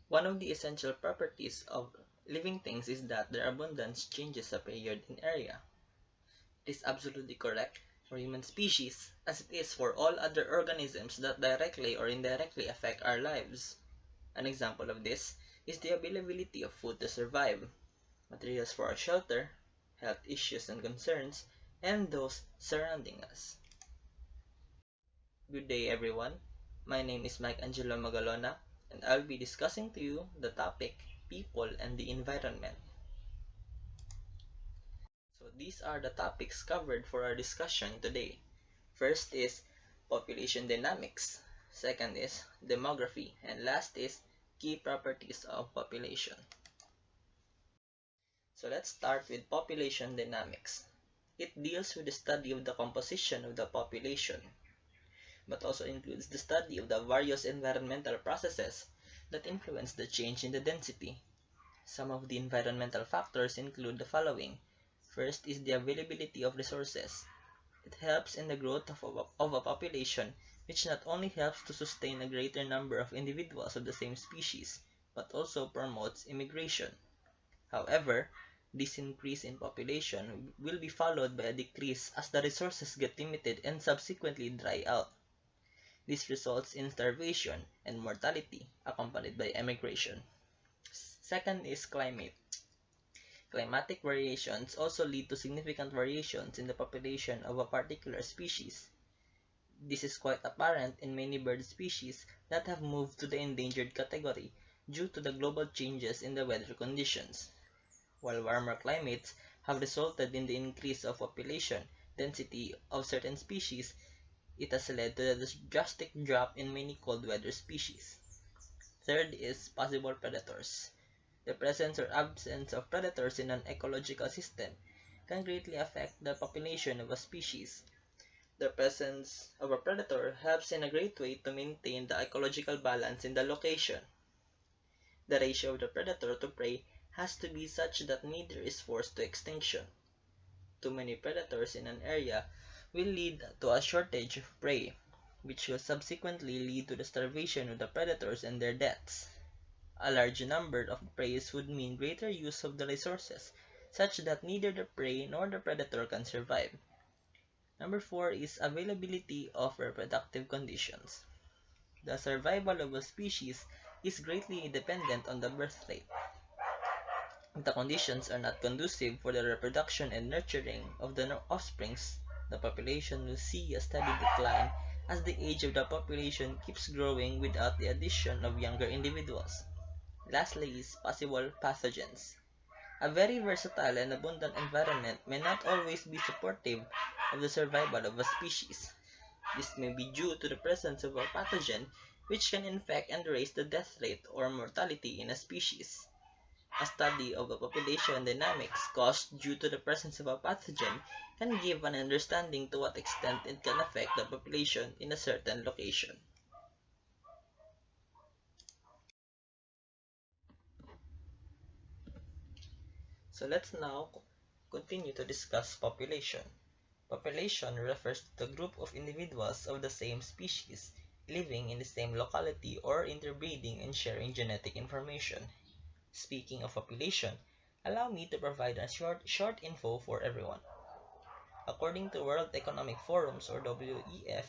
One of the essential properties of living things is that their abundance changes a period in area. It is absolutely correct for human species, as it is for all other organisms that directly or indirectly affect our lives. An example of this is the availability of food to survive, materials for our shelter, health issues and concerns, and those surrounding us. Good day, everyone. My name is Mike Angelo Magalona, and I'll be discussing to you the topic people and the environment. So these are the topics covered for our discussion today. First is population dynamics. Second is demography. And last is key properties of population. So let's start with population dynamics. It deals with the study of the composition of the population, but also includes the study of the various environmental processes that influence the change in the density. Some of the environmental factors include the following. First is the availability of resources. It helps in the growth of a population, which not only helps to sustain a greater number of individuals of the same species, but also promotes immigration. However, this increase in population will be followed by a decrease as the resources get limited and subsequently dry out. This results in starvation and mortality, accompanied by emigration. Second is climate. Climatic variations also lead to significant variations in the population of a particular species. This is quite apparent in many bird species that have moved to the endangered category due to the global changes in the weather conditions. While warmer climates have resulted in the increase of population density of certain species, it has led to the drastic drop in many cold weather species. Third is possible predators. The presence or absence of predators in an ecological system can greatly affect the population of a species. The presence of a predator helps in a great way to maintain the ecological balance in the location. The ratio of the predator to prey has to be such that neither is forced to extinction. Too many predators in an area will lead to a shortage of prey, which will subsequently lead to the starvation of the predators and their deaths. A large number of preys would mean greater use of the resources, such that neither the prey nor the predator can survive. Number 4 is availability of reproductive conditions. The survival of a species is greatly dependent on the birth rate. If the conditions are not conducive for the reproduction and nurturing of the offsprings, the population will see a steady decline as the age of the population keeps growing without the addition of younger individuals. Lastly is possible pathogens. A very versatile and abundant environment may not always be supportive of the survival of a species. This may be due to the presence of a pathogen which can infect and raise the death rate or mortality in a species. A study of a population dynamics caused due to the presence of a pathogen can give an understanding to what extent it can affect the population in a certain location. So let's now continue to discuss population. Population refers to the group of individuals of the same species living in the same locality or interbreeding and sharing genetic information. Speaking of population, allow me to provide a short info for everyone. According to World Economic Forums or WEF,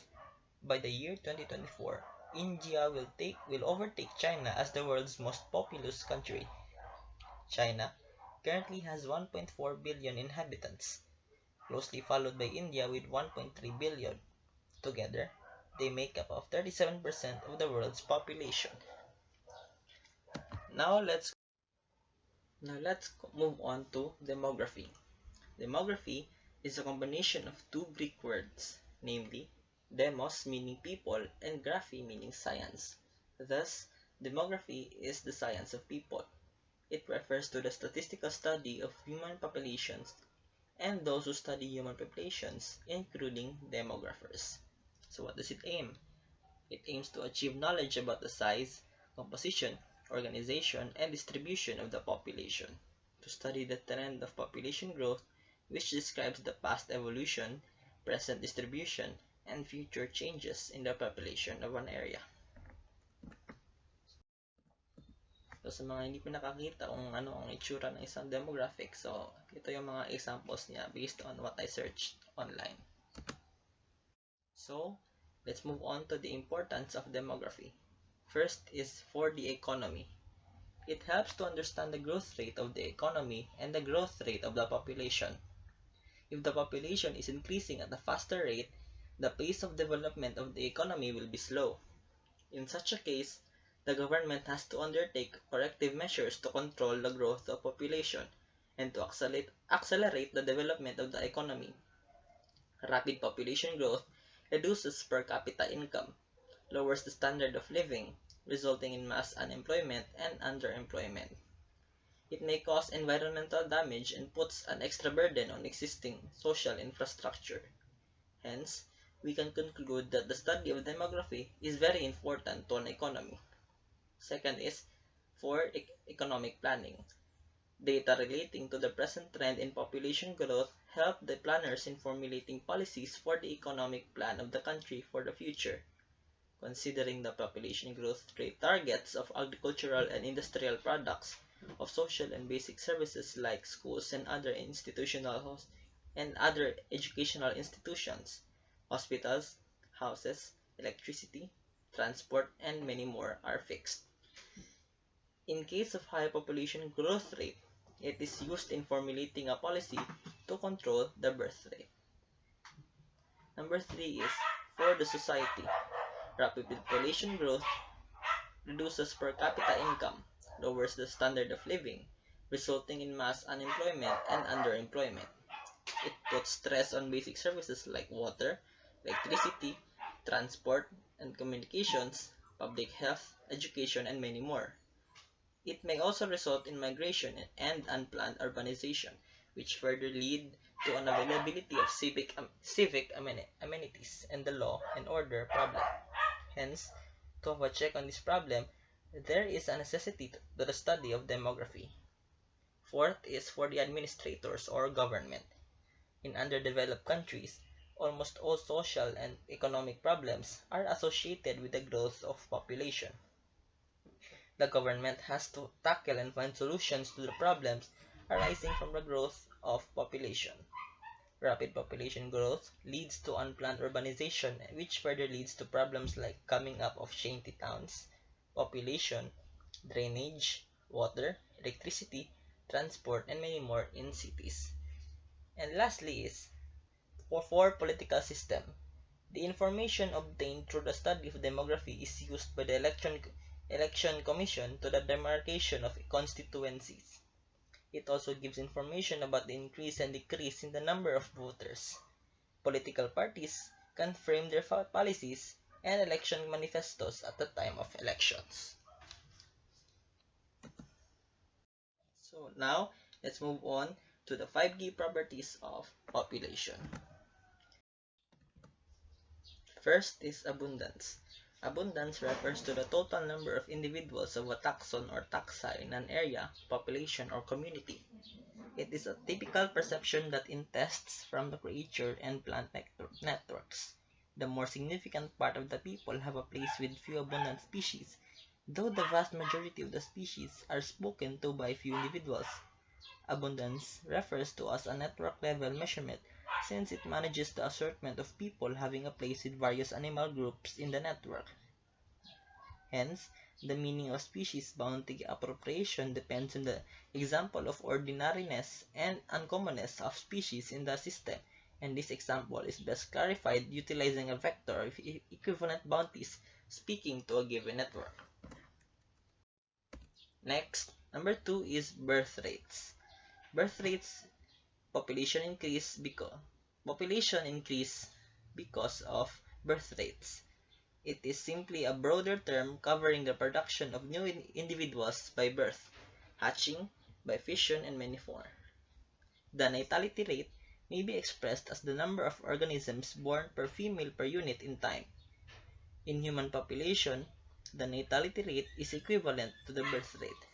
by the year 2024, India will overtake China as the world's most populous country. China currently has 1.4 billion inhabitants, closely followed by India with 1.3 billion. Together, they make up of 37% of the world's population. Now let's move on to demography. Demography is a combination of two Greek words, namely demos meaning people and graphy meaning science. Thus, demography is the science of people. It refers to the statistical study of human populations and those who study human populations, including demographers. So what does it aim? It aims to achieve knowledge about the size, composition, organization, and distribution of the population, to study the trend of population growth, which describes the past evolution, present distribution, and future changes in the population of an area. So, sa mga hindi pa nakakita kung ano ang itsura ng isang demographic, so, ito yung mga examples niya based on what I searched online. So, let's move on to the importance of demography. First is for the economy. It helps to understand the growth rate of the economy and the growth rate of the population. If the population is increasing at a faster rate, the pace of development of the economy will be slow. In such a case, the government has to undertake corrective measures to control the growth of population and to accelerate the development of the economy. Rapid population growth reduces per capita income, lowers the standard of living, resulting in mass unemployment and underemployment. It may cause environmental damage and puts an extra burden on existing social infrastructure. Hence, we can conclude that the study of demography is very important to an economy. Second is for economic planning. Data relating to the present trend in population growth help the planners in formulating policies for the economic plan of the country for the future. Considering the population growth rate targets of agricultural and industrial products, of social and basic services like schools and other educational institutions, hospitals, houses, electricity, transport, and many more are fixed. In case of high population growth rate, it is used in formulating a policy to control the birth rate. Number 3 is for the society. Rapid population growth reduces per capita income, lowers the standard of living, resulting in mass unemployment and underemployment. It puts stress on basic services like water, electricity, transport and communications, public health, education, and many more. It may also result in migration and unplanned urbanization, which further lead to unavailability of civic amenities and the law and order problem. Hence, to have a check on this problem, there is a necessity to the study of demography. Fourth is for the administrators or government. In underdeveloped countries, almost all social and economic problems are associated with the growth of population. The government has to tackle and find solutions to the problems arising from the growth of population. Rapid population growth leads to unplanned urbanization, which further leads to problems like coming up of shanty towns, population, drainage, water, electricity, transport, and many more in cities. And lastly is for political system. The information obtained through the study of demography is used by the election commission to the demarcation of constituencies. It also gives information about the increase and decrease in the number of voters. Political parties can frame their policies and election manifestos at the time of elections. So now, let's move on to the 5 key properties of population. First is abundance. Abundance refers to the total number of individuals of a taxon or taxa in an area, population, or community. It is a typical perception that in tests from the creature and plant networks, the more significant part of the people have a place with few abundant species, though the vast majority of the species are spoken to by few individuals. Abundance refers to as a network-level measurement since it manages the assortment of people having a place with various animal groups in the network. Hence, the meaning of species bounty appropriation depends on the example of ordinariness and uncommonness of species in the system, and this example is best clarified utilizing a vector of equivalent bounties speaking to a given network. Next, number 2 is birth rates. Birth rates, population increase because of birth rates. It is simply a broader term covering the production of new individuals by birth, hatching, by fission, and many more. The natality rate may be expressed as the number of organisms born per female per unit in time. In human population, the natality rate is equivalent to the birth rate.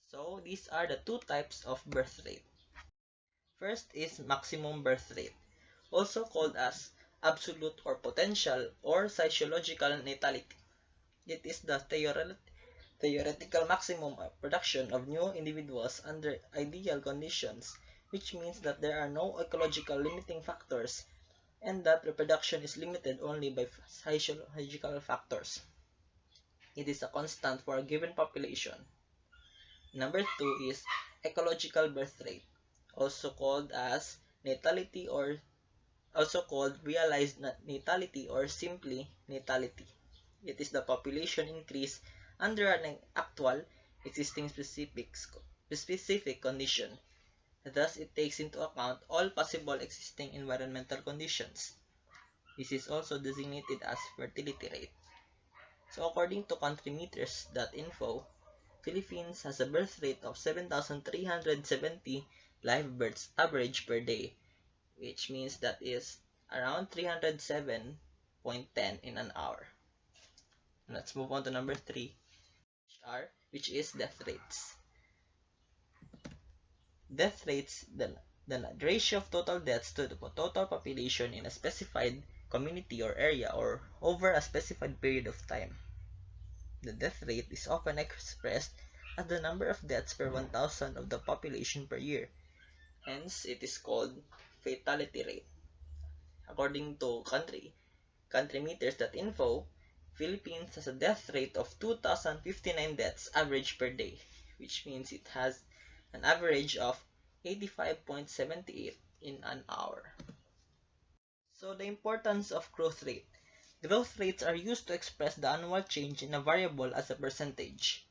So, these are the 2 types of birth rate. First is maximum birth rate, also called as absolute or potential or sociological natality. It is the theoretical maximum production of new individuals under ideal conditions, which means that there are no ecological limiting factors and that reproduction is limited only by physiological factors. It is a constant for a given population. Number two is ecological birth rate, also called as natality or also called realized natality or simply natality. It is the population increase under an actual existing specific condition. Thus, it takes into account all possible existing environmental conditions. This is also designated as fertility rate. So according to countrymeters.info, Philippines has a birth rate of 7,370 live births average per day, which means that is around 307.10 in an hour. Let's move on to number 3, which is death rates. Death rates, the ratio of total deaths to the total population in a specified community or area or over a specified period of time. The death rate is often expressed as the number of deaths per 1,000 of the population per year. Hence, it is called fatality rate. According to countrymeters.info, Philippines has a death rate of 2,059 deaths average per day, which means it has an average of 85.78 in an hour. So the importance of growth rate. Growth rates are used to express the annual change in a variable as a percentage.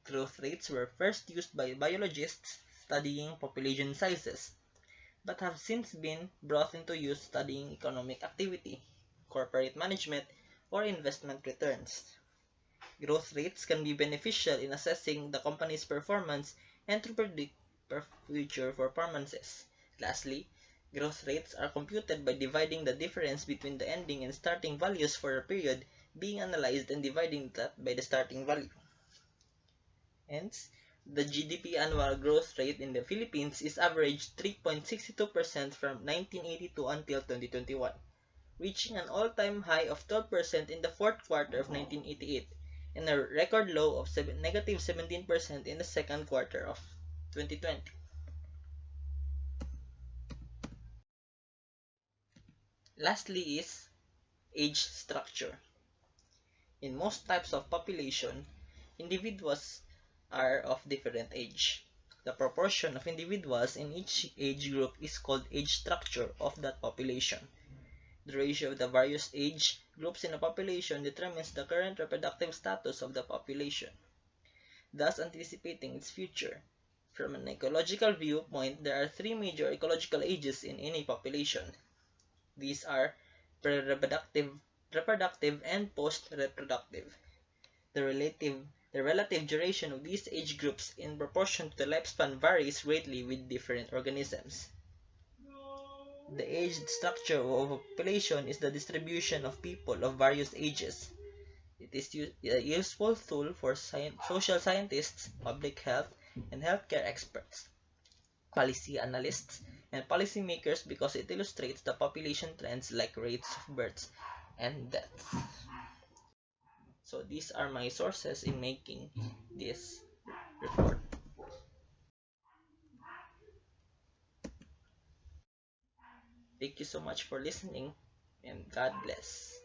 Growth rates were first used by biologists studying population sizes, but have since been brought into use studying economic activity, corporate management, or investment returns. Growth rates can be beneficial in assessing the company's performance and to predict future performances. Lastly, growth rates are computed by dividing the difference between the ending and starting values for a period being analyzed and dividing that by the starting value. Hence, the GDP annual growth rate in the Philippines is averaged 3.62% from 1982 until 2021, reaching an all-time high of 12% in the fourth quarter of 1988 and a record low of negative 17% in the second quarter of 2020. Lastly is age structure. In most types of population, individuals are of different age. The proportion of individuals in each age group is called age structure of that population. The ratio of the various age groups in a population determines the current reproductive status of the population, thus anticipating its future. From an ecological viewpoint, there are three major ecological ages in any population. These are pre-reproductive, reproductive, and post-reproductive. The relative duration of these age groups in proportion to the lifespan varies greatly with different organisms. The age structure of a population is the distribution of people of various ages. It is a useful tool for social scientists, public health, and healthcare experts, policy analysts, and policymakers because it illustrates the population trends like rates of births and deaths. So these are my sources in making this report. Thank you so much for listening, and God bless.